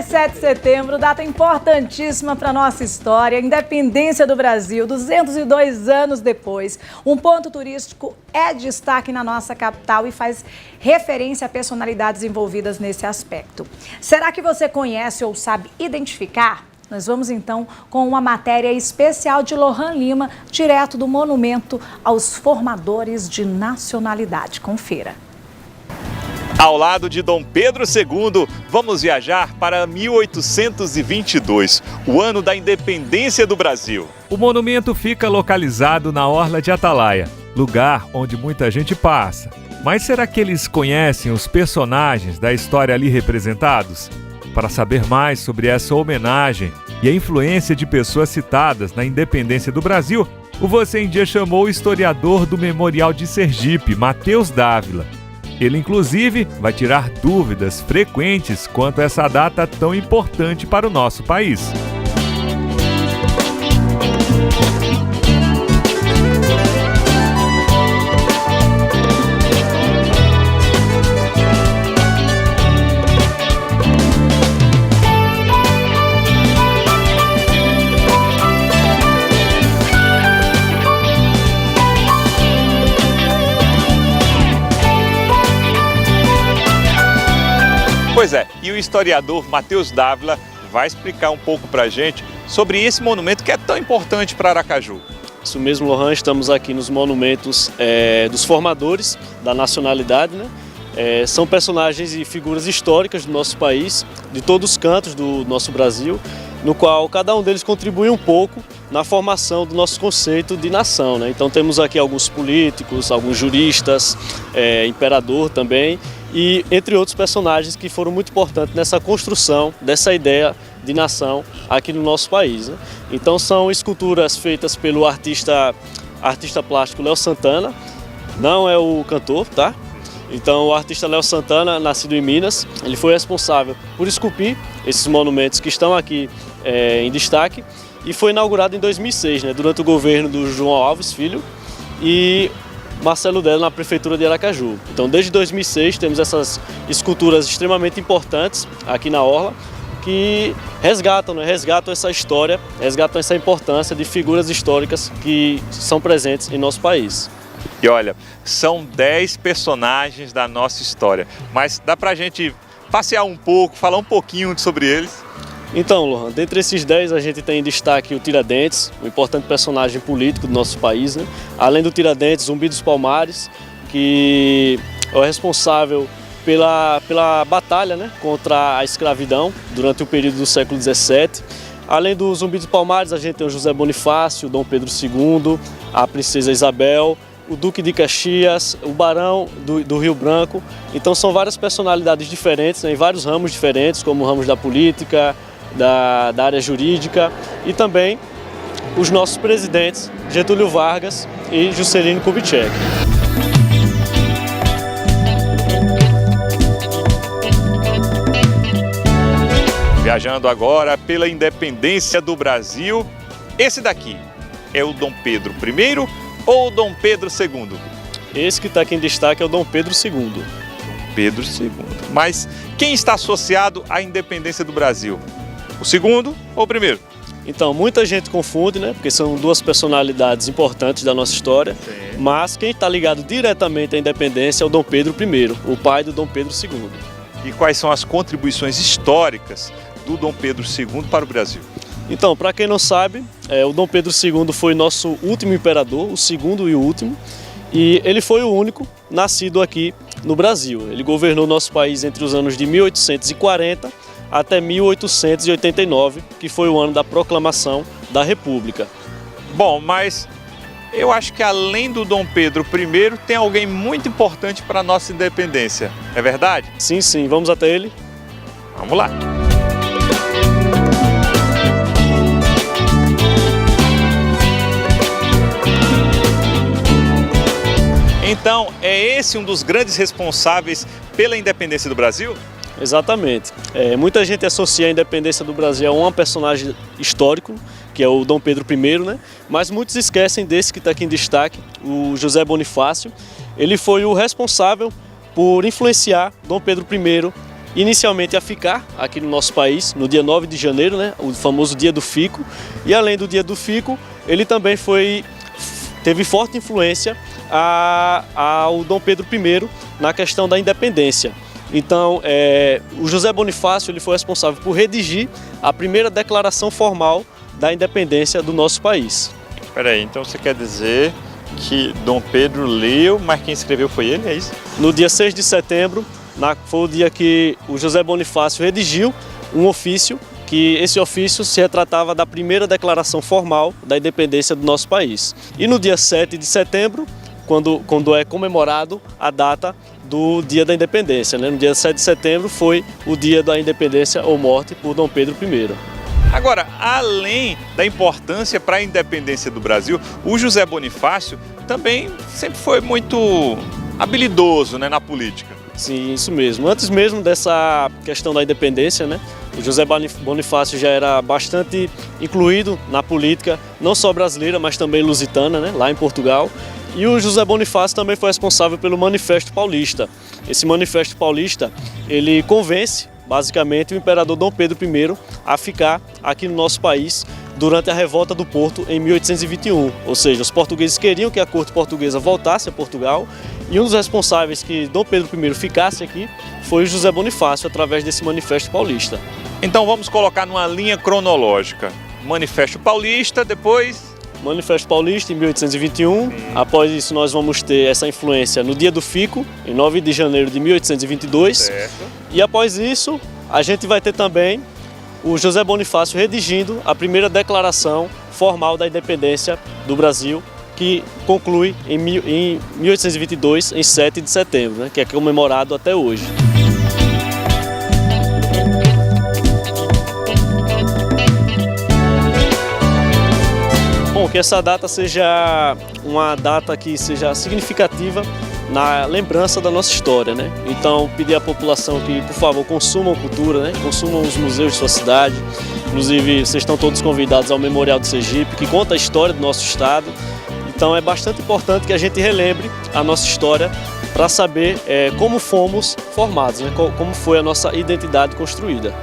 17 de setembro, data importantíssima para a nossa história, independência do Brasil, 202 anos depois. Um ponto turístico é destaque na nossa capital e faz referência a personalidades envolvidas nesse aspecto. Será que você conhece ou sabe identificar? Nós vamos então com uma matéria especial de Lohan Lima, direto do monumento aos formadores de nacionalidade. Confira. Ao lado de Dom Pedro II, vamos viajar para 1822, o ano da independência do Brasil. O monumento fica localizado na Orla de Atalaia, lugar onde muita gente passa. Mas será que eles conhecem os personagens da história ali representados? Para saber mais sobre essa homenagem e a influência de pessoas citadas na independência do Brasil, o Você em Dia chamou o historiador do Memorial de Sergipe, Matheus Dávila. Ele, inclusive, vai tirar dúvidas frequentes quanto a essa data tão importante para o nosso país. Pois é, e o historiador Matheus Dávila vai explicar um pouco para a gente sobre esse monumento que é tão importante para Aracaju. Isso mesmo, Lohan, estamos aqui nos monumentos dos formadores da nacionalidade, né? São personagens e figuras históricas do nosso país, de todos os cantos do nosso Brasil, no qual cada um deles contribui um pouco na formação do nosso conceito de nação, né? Então temos aqui alguns políticos, alguns juristas, imperador também, e entre outros personagens que foram muito importantes nessa construção dessa ideia de nação aqui no nosso país, né? Então são esculturas feitas pelo artista plástico Léo Santana, não é o cantor, tá? Então o artista Léo Santana, nascido em Minas, ele foi responsável por esculpir esses monumentos que estão aqui em destaque e foi inaugurado em 2006, né, durante o governo do João Alves Filho e Marcelo Delo na prefeitura de Aracaju. Então desde 2006 temos essas esculturas extremamente importantes aqui na Orla que resgatam essa história, resgatam essa importância de figuras históricas que são presentes em nosso país. E olha, são 10 personagens da nossa história, mas dá pra gente passear um pouco, falar um pouquinho sobre eles? Então, Lohan, dentre esses 10 a gente tem em destaque o Tiradentes, um importante personagem político do nosso país, né? Além do Tiradentes, Zumbi dos Palmares, que é o responsável pela batalha, né, contra a escravidão durante o período do século XVII. Além do Zumbi dos Palmares, a gente tem o José Bonifácio, o Dom Pedro II, a Princesa Isabel, o Duque de Caxias, o Barão do Rio Branco. Então são várias personalidades diferentes, né, em vários ramos diferentes, como ramos da política, da área jurídica e também os nossos presidentes Getúlio Vargas e Juscelino Kubitschek. Viajando agora pela independência do Brasil, esse daqui é o Dom Pedro I ou Dom Pedro II? Esse que está aqui em destaque é o Dom Pedro II. Pedro II. Mas quem está associado à independência do Brasil? O segundo ou o primeiro? Então, muita gente confunde, né? Porque são duas personalidades importantes da nossa história. Sim. Mas quem está ligado diretamente à independência é o Dom Pedro I, o pai do Dom Pedro II. E quais são as contribuições históricas do Dom Pedro II para o Brasil? Então, para quem não sabe, o Dom Pedro II foi nosso último imperador, o segundo e o último, e ele foi o único nascido aqui no Brasil. Ele governou nosso país entre os anos de 1840 até 1889, que foi o ano da proclamação da República. Bom, mas eu acho que além do Dom Pedro I, tem alguém muito importante para a nossa independência. É verdade? Sim, sim. Vamos até ele? Vamos lá. Então, é esse um dos grandes responsáveis pela independência do Brasil? Exatamente. Muita gente associa a independência do Brasil a um personagem histórico, que é o Dom Pedro I, né? Mas muitos esquecem desse que está aqui em destaque, o José Bonifácio. Ele foi o responsável por influenciar Dom Pedro I inicialmente a ficar aqui no nosso país, no dia 9 de janeiro, né, o famoso Dia do Fico. E além do Dia do Fico, ele também teve forte influência ao Dom Pedro I na questão da independência. Então, o José Bonifácio ele foi responsável por redigir a primeira declaração formal da independência do nosso país. Espera aí, então você quer dizer que Dom Pedro leu, mas quem escreveu foi ele, é isso? No dia 6 de setembro, foi o dia que o José Bonifácio redigiu um ofício, que esse ofício se retratava da primeira declaração formal da independência do nosso país. E no dia 7 de setembro, quando é comemorado a data do Dia da Independência, né? No dia 7 de setembro foi o dia da independência ou morte por Dom Pedro I. Agora, além da importância para a independência do Brasil, o José Bonifácio também sempre foi muito habilidoso, né, na política. Sim, isso mesmo. Antes mesmo dessa questão da independência, né, o José Bonifácio já era bastante incluído na política, não só brasileira, mas também lusitana, né, lá em Portugal. E o José Bonifácio também foi responsável pelo Manifesto Paulista. Esse Manifesto Paulista, ele convence, basicamente, o imperador Dom Pedro I a ficar aqui no nosso país durante a Revolta do Porto em 1821. Ou seja, os portugueses queriam que a corte portuguesa voltasse a Portugal e um dos responsáveis que Dom Pedro I ficasse aqui foi o José Bonifácio, através desse Manifesto Paulista. Então vamos colocar numa linha cronológica. Manifesto Paulista, depois... Manifesto Paulista em 1821, após isso nós vamos ter essa influência no Dia do Fico, em 9 de janeiro de 1822, Certo. E após isso a gente vai ter também o José Bonifácio redigindo a primeira declaração formal da independência do Brasil, que conclui em 1822, em 7 de setembro, né, que é comemorado até hoje. Bom, que essa data seja uma data que seja significativa na lembrança da nossa história, né? Então, pedir à população que, por favor, consumam cultura, né? Consumam os museus de sua cidade. Inclusive, vocês estão todos convidados ao Memorial do Sergipe, que conta a história do nosso estado. Então, é bastante importante que a gente relembre a nossa história para saber como fomos formados, né? Como foi a nossa identidade construída.